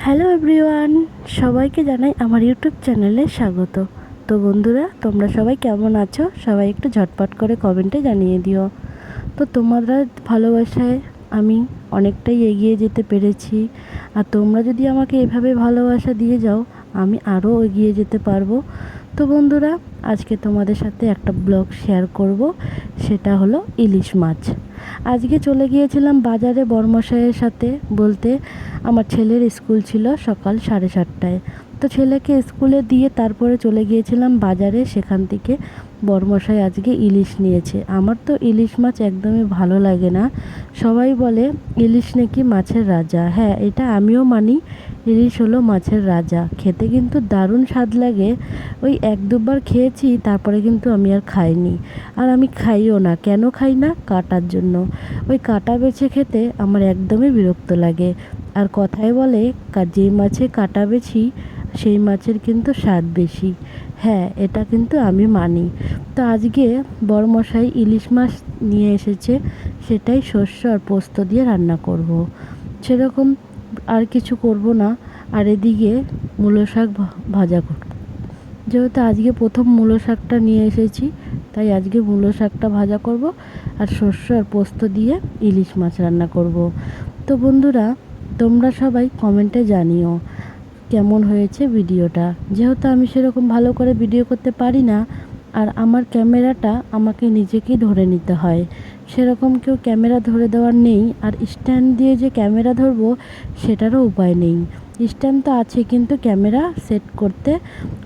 Hello everyone, সবাইকে জানাই আমার ইউটিউব চ্যানেলে স্বাগত। তো বন্ধুরা, তোমরা সবাই কেমন আছো? সবাই একটু ঝটপট করে কমেন্টে জানিয়ে দিও। তো তোমাদের ভালোবাসায় আমি অনেকটাই এগিয়ে যেতে পেরেছি, আর তোমরা যদি আমাকে এভাবে ভালোবাসা দিয়ে যাও, আমি আরও এগিয়ে যেতে পারবো। তো বন্ধুরা, আজকে তোমাদের সাথে একটা ব্লগ শেয়ার করব, সেটা হলো ইলিশ মাছ। আজকে চলে গিয়েছিলাম বাজারে বরমশাইয়ের সাথে, বলতে আমার ছেলের স্কুল ছিল সকাল 7:30টায়। তো ছেলেকে স্কুলে দিয়ে তারপরে চলে গিয়েছিলাম বাজারে। সেখান থেকে বরমশাই আজকে ইলিশ নিয়েছে। আমার তো ইলিশ মাছ একদমই ভালো লাগে না। সবাই বলে ইলিশ নাকি মাছের রাজা। হ্যাঁ, এটা আমিও মানি, ইলিশ হলো মাছের রাজা। খেতে কিন্তু দারুণ স্বাদ লাগে। ওই 1-2 বার খেয়েছি, তারপরে কিন্তু আমি আর খাইনি। আর আমি খাইও না। কেন খাই না? কাটার জন্য। ওই কাটা বেছে খেতে আমার একদমই বিরক্ত লাগে। আর কথায় বলে, যে মাছে কাটা বেশি সেই মাছের কিন্তু স্বাদ বেশি। হ্যাঁ, এটা কিন্তু আমি মানি। তো আজকে বরমশাই ইলিশ মাছ নিয়ে এসেছে, সেটাই শস্য আর পোস্ত দিয়ে রান্না করব। সেরকম আর কিছু করব না। আর এদিকে মূলো শাক ভাজা করব। যেহেতু আজকে প্রথম মূলো শাকটা নিয়ে এসেছি, তাই আজকে মূলো শাকটা ভাজা করব আর শস্য আর পোস্ত দিয়ে ইলিশ মাছ রান্না করব। তো বন্ধুরা, তোমরা সবাই কমেন্টে জানিও কেমন হয়েছে ভিডিওটা। যেহেতু আমি সেরকম ভালো করে ভিডিও করতে পারি না, আর আমার ক্যামেরাটা আমাকে নিজেকেই ধরে নিতে হয়। সেরকম কেউ ক্যামেরা ধরে দেওয়ার নেই, আর স্ট্যান্ড দিয়ে যে ক্যামেরা ধরবো সেটারও উপায় নেই। স্ট্যান্ড তো আছে, কিন্তু ক্যামেরা সেট করতে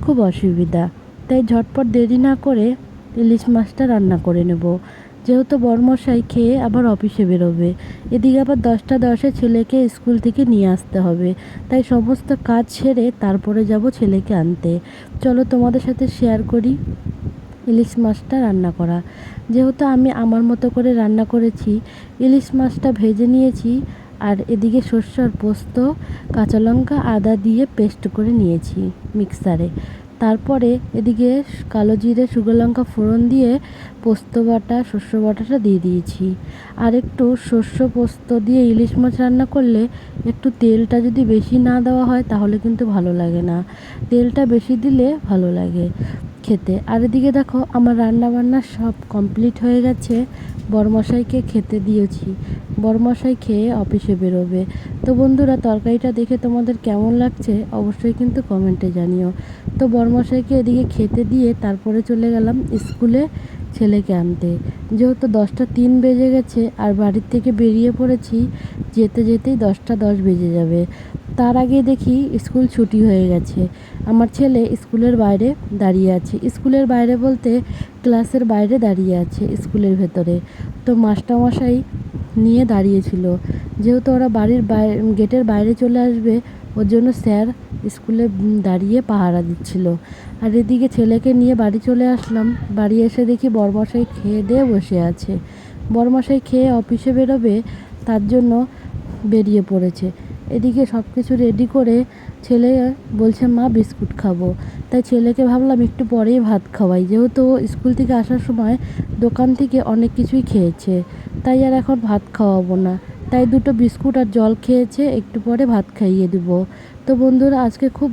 খুব অসুবিধা। তাই ঝটপট দেরি না করে ইলিশ মাছটা রান্না করে নেব। যেহেতু বরমশাই খেয়ে আবার অফিসে বেরোবে, এদিকে আবার 10টা 10-এ ছেলেকে স্কুল থেকে নিয়ে আসতে হবে। তাই সমস্ত কাজ সেরে তারপরে যাব ছেলেকে আনতে। চলো তোমাদের সাথে শেয়ার করি ইলিশ মাছটা রান্না করা। যেহেতু আমি আমার মতো করে রান্না করেছি, ইলিশ মাছটা ভেজে নিয়েছি, আর এদিকে শস্য আর পোস্ত, কাঁচা লঙ্কা আদা দিয়ে পেস্ট করে নিয়েছি মিক্সারে। তারপরে এদিকে কালো জিরে শুকনো লঙ্কা ফোড়ন দিয়ে পোস্ত বাটা শস্য বাটাটা দিয়ে দিয়েছি। আর একটু শস্য পোস্ত দিয়ে ইলিশ মাছ রান্না করলে একটু তেলটা যদি বেশি না দেওয়া হয় তাহলে কিন্তু ভালো লাগে না। তেলটা বেশি দিলে ভালো লাগে খেতে। আর এদিকে দেখো, আমার রান্না বান্না সব কমপ্লিট হয়ে গেছে। বরমশাইকে খেতে দিয়েছি। বরমশাই খেয়ে অফিসে বেরোবে। তো বন্ধুরা, তরকারিটা দেখে তোমাদের কেমন লাগছে অবশ্যই কিন্তু কমেন্টে জানিও। তো বরমশাইকে এদিকে খেতে দিয়ে তারপরে চলে গেলাম স্কুলে ছেলেকে আনতে। যেহেতু 10টা 3 বেজে গেছে, আর বাড়ির থেকে বেরিয়ে পড়েছি, যেতে যেতেই 10টা 10 বেজে যাবে। তার আগে দেখি স্কুল ছুটি হয়ে গেছে। আমার ছেলে স্কুলের বাইরে দাঁড়িয়ে আছে। স্কুলের বাইরে বলতে ক্লাসের বাইরে দাঁড়িয়ে আছে, স্কুলের ভেতরে। তো মাস্টারমশাই নিয়ে দাঁড়িয়েছিল। যেহেতু ওরা বাড়ির গেটের বাইরে চলে আসবে, ওর জন্য স্যার স্কুলে দাঁড়িয়ে পাহারা দিচ্ছিল। আর এদিকে ছেলেকে নিয়ে বাড়ি চলে আসলাম। বাড়ি এসে দেখি বরমশাই খেয়ে দিয়ে বসে আছে। বরমশাই খেয়ে অফিসে বেরোবে, তার জন্য বেরিয়ে পড়েছে। এদিকে সব কিছু রেডি করে ছেলে বলছে, মা বিস্কুট খাবো। তাই ছেলেকে ভাবলাম একটু পরেই ভাত খাওয়াই, যেহেতু স্কুল থেকে আসার সময় দোকান থেকে অনেক কিছুই খেয়েছে, তাই আর এখন ভাত খাওয়াবো না। তাই 2টো বিস্কুট আর জল খেয়েছে, একটু পরে ভাত খাইয়ে দেবো। তো বন্ধুরা, আজকে খুব